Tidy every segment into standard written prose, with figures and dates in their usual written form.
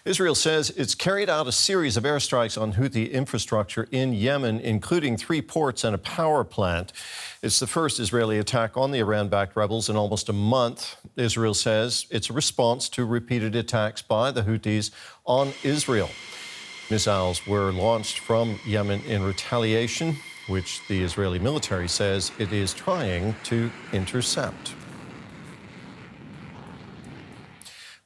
Israel says it's carried out a series of airstrikes on Houthi infrastructure in Yemen, including 3 ports and a power plant. It's the first Israeli attack on the Iran-backed rebels in almost a month. Israel says it's a response to repeated attacks by the Houthis on Israel. Missiles were launched from Yemen in retaliation, which the Israeli military says it is trying to intercept.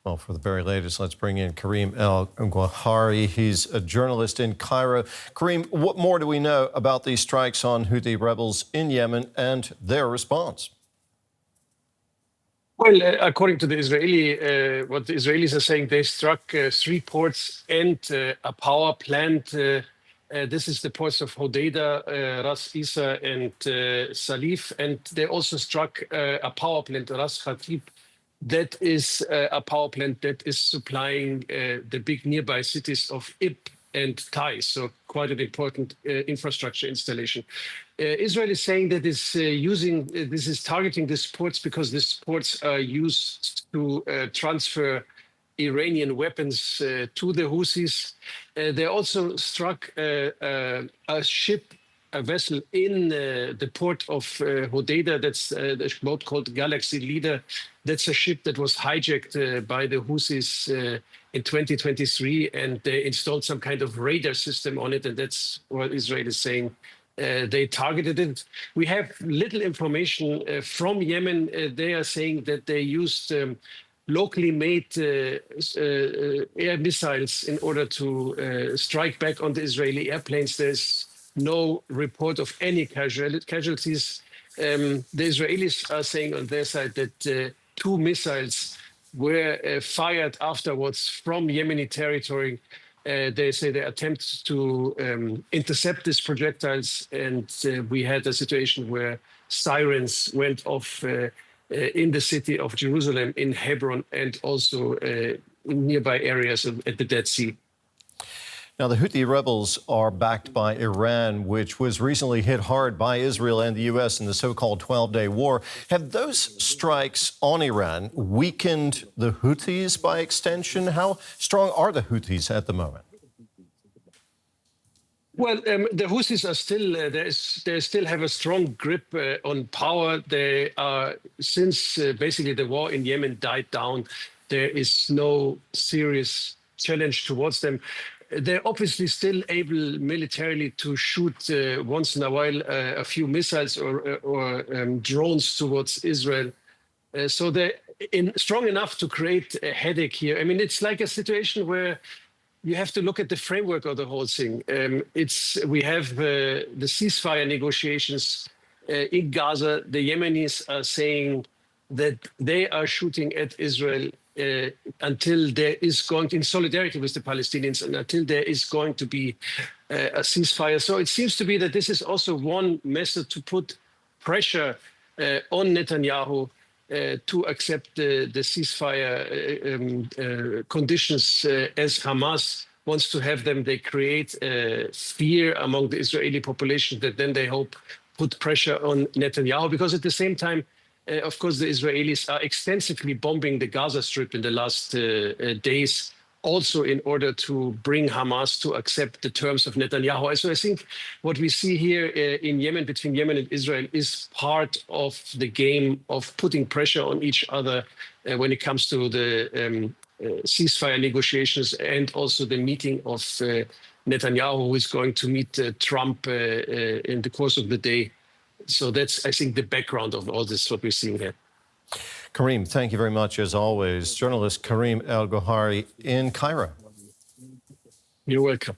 Well, for the very latest, let's bring in Karim El-Gawhary. He's a journalist in Cairo. Karim, what more do we know about these strikes on Houthi rebels in Yemen and their response? Well, according to the what the Israelis are saying, they struck 3 ports and a power plant. This is the ports of Hodeidah, Ras Isa, and Salif. And they also struck a power plant, Ras Khatib. That is a power plant that is supplying the big nearby cities of Ib and Taiz, so quite an important infrastructure installation. Israel is saying that this is targeting these ports because these ports are used to transfer Iranian weapons to the Houthis. They also struck a vessel in the port of Hodeidah. That's a boat called Galaxy Leader. That's a ship that was hijacked by the Houthis in 2023, and they installed some kind of radar system on it, and that's what Israel is saying. They targeted it. We have little information from Yemen. They are saying that they used locally made air missiles in order to strike back on the Israeli airplanes. There's no report of any casualties. The Israelis are saying on their side that 2 missiles were fired afterwards from Yemeni territory. They say they attempt to intercept these projectiles, and we had a situation where sirens went off in the city of Jerusalem, in Hebron, and also in nearby areas at the Dead Sea. Now, the Houthi rebels are backed by Iran, which was recently hit hard by Israel and the U.S. in the so-called 12-day war. Have those strikes on Iran weakened the Houthis by extension? How strong are the Houthis at the moment? Well, the Houthis are still they still have a strong grip on power. They are, since basically the war in Yemen died down, there is no serious challenge towards them. They're obviously still able militarily to shoot once in a while a few missiles or drones towards Israel. So they're strong enough to create a headache here. I mean, it's like a situation where you have to look at the framework of the whole thing. We have the ceasefire negotiations in Gaza. The Yemenis are saying that they are shooting at Israel until there is going to, in solidarity with the Palestinians, and until there is going to be a ceasefire. So it seems to be that this is also one method to put pressure on Netanyahu to accept the ceasefire conditions as Hamas wants to have them. They create fear among the Israeli population that then they hope put pressure on Netanyahu, because at the same time, of course, the Israelis are extensively bombing the Gaza Strip in the last days, also in order to bring Hamas to accept the terms of Netanyahu. So I think what we see here in Yemen, between Yemen and Israel, is part of the game of putting pressure on each other when it comes to the ceasefire negotiations, and also the meeting of Netanyahu, who is going to meet Trump in the course of the day. So that's, I think, the background of all this, what we're seeing here. Karim, thank you very much, as always. Journalist Karim El-Gawhary in Cairo. You're welcome.